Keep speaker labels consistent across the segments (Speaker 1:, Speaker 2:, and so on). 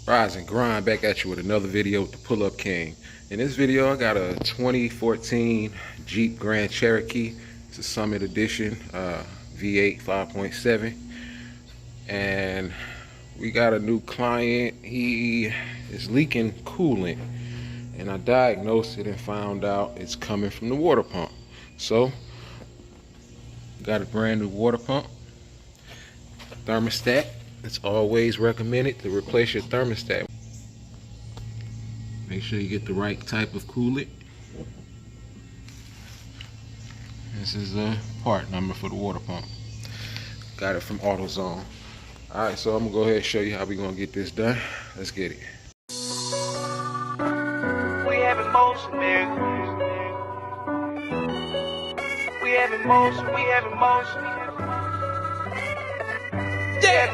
Speaker 1: Rise and grind back at you with another video with the Pull-Up King. In this video I got a 2014 Jeep Grand Cherokee. It's a Summit Edition V8 5.7, and we got a new client. He is leaking coolant, and I diagnosed it and found out it's coming from the water pump. So got a brand new water pump thermostat. It's always recommended to replace your thermostat. Make sure you get the right type of coolant. This is the part number for the water pump. Got it from AutoZone. Alright, so I'm gonna go ahead and show you how we're gonna get this done. Let's get it.
Speaker 2: We have emotion, nigga. We have emotion, we have emotion. Yeah.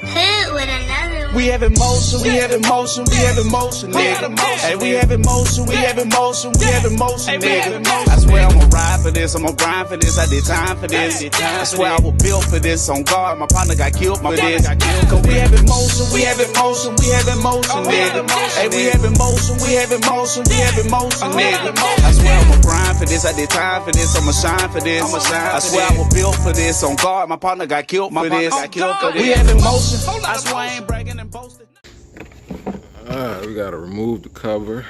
Speaker 3: Hit with another one.
Speaker 2: We have emotion, we have emotion, we have emotion, nigga. Hey, we have emotion, we have emotion, we have emotion, nigga. I swear I'ma ride for this, I'ma grind for this, I did time for this. I swear I was built for this, on guard, my partner got killed for this. Cause we have emotion, we have emotion, we have emotion, nigga. Hey, we have emotion, we have emotion, we have emotion, nigga. I swear I'ma grind for this, I did time for this, I'ma shine for this. I swear I was built for this, on guard, my partner got killed for this. We have emotion, I swear I ain't bragging and boasting.
Speaker 1: Alright, we gotta remove the cover.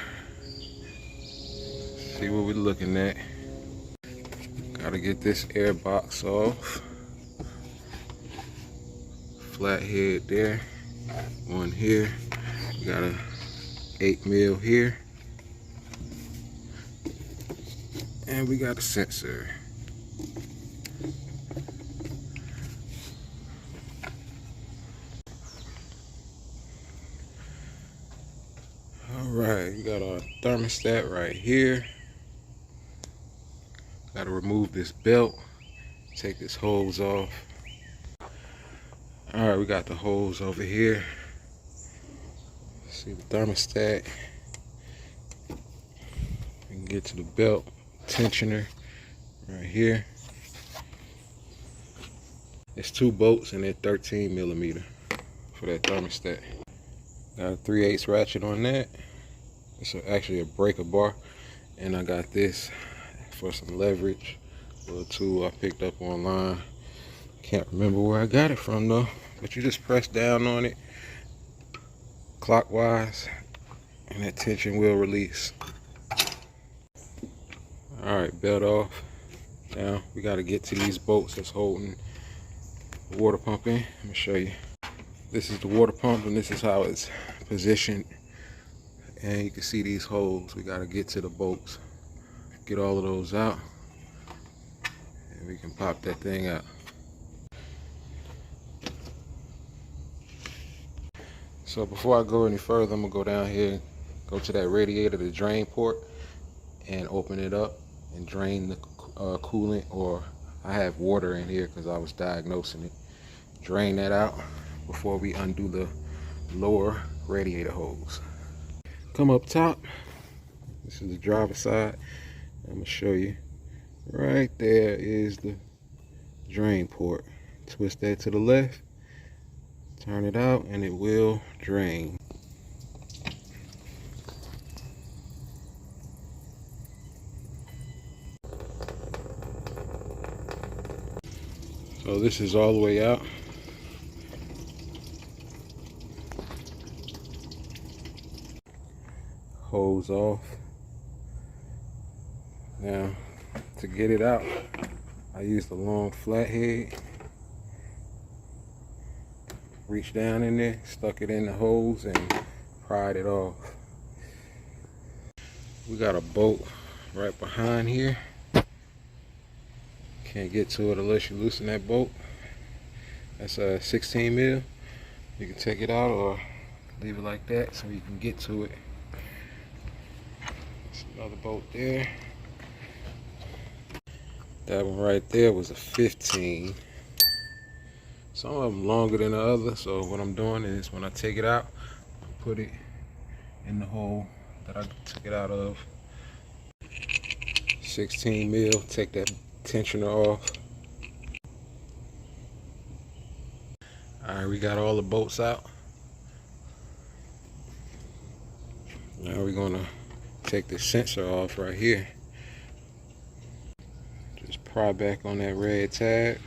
Speaker 1: See what we're looking at. Gotta get this air box off. Flat head there. One here. We got a 8mm here. And we got a sensor. Alright, we got our thermostat right here. Gotta remove this belt, take this hose off. Alright, we got the hose over here. See the thermostat. We can get to the belt tensioner right here. It's 2 bolts and they're 13mm for that thermostat. Got a 3/8 ratchet on that. It's actually a breaker bar, and I got this for some leverage. A little tool I picked up online. Can't remember where I got it from though. But you just press down on it clockwise, and that tension will release. All right, belt off. Now we got to get to these bolts that's holding the water pump in. Let me show you. This is the water pump, and this is how it's positioned. And you can see these holes. We got to get to the bolts, get all of those out, and we can pop that thing out. So before I go any further, I'm gonna go down here, go to that radiator, the drain port, and open it up and drain the coolant, or I have water in here because I was diagnosing it. Drain that out before we undo the lower radiator hose. Come up top. This is the driver's side. I'm gonna show you. Right there is the drain port. Twist that to the left, turn it out, and it will drain. So this is all the way out. Hose off. Now to get it out, I used a long flathead. Reached down in there, stuck it in the hose, and pried it off. We got a bolt right behind here. Can't get to it unless you loosen that bolt. That's a 16mm. You can take it out or leave it like that so you can get to it. Another bolt there. That one right there was a 15. Some of them longer than the other, so what I'm doing is when I take it out, I put it in the hole that I took it out of. 16mm, take that tensioner off. Alright, we got all the bolts out. Now we're gonna take the sensor off right here. Just pry back on that red tab,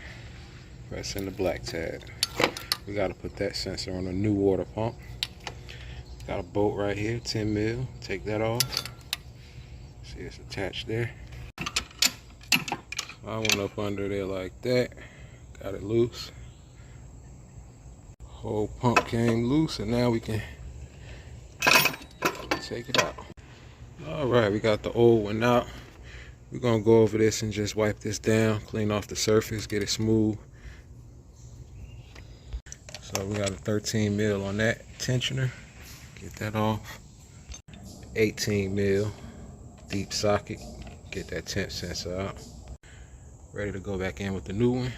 Speaker 1: press in the black tab. We gotta put that sensor on a new water pump. Got a bolt right here, 10 mil. Take that off. See, it's attached there. I went up under there like that. Got it loose. Whole pump came loose, and now we can take it out. All right, we got the old one out. We're gonna go over this and just wipe this down, clean off the surface, get it smooth. So we got a 13 mil on that tensioner. Get that off. 18 mil deep socket. Get that temp sensor out. Ready to go back in with the new one.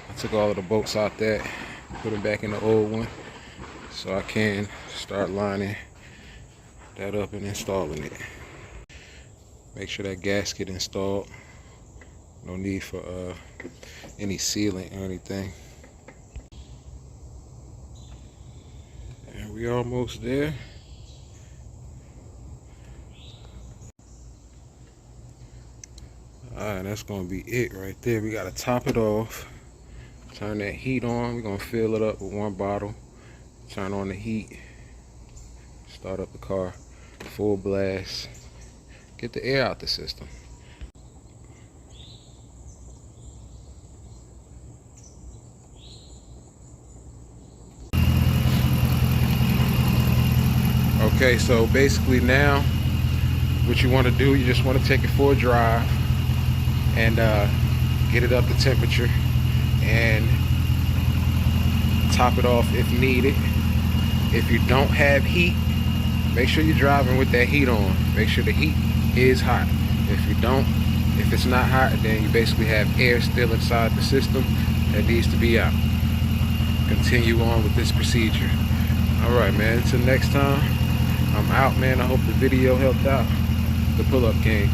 Speaker 1: I took all of the bolts out there, put them back in the old one, so I can start lining that up and installing it. Make sure that gasket installed. No need for any sealant or anything. And we almost there. Alright, that's gonna be it right there. We gotta top it off. Turn that heat on. We're gonna fill it up with one bottle. Turn on the heat. Start up the car. Full blast. Get the air out the system. Okay, so basically now what you want to do, you just want to take it for a drive and get it up to temperature and top it off if needed. If you don't have heat, make sure you're driving with that heat on. Make sure the heat is hot. If it's not hot, then you basically have air still inside the system that needs to be out. Continue on with this procedure. Alright, man, until next time, I'm out, man. I hope the video helped out. The Pull Up King.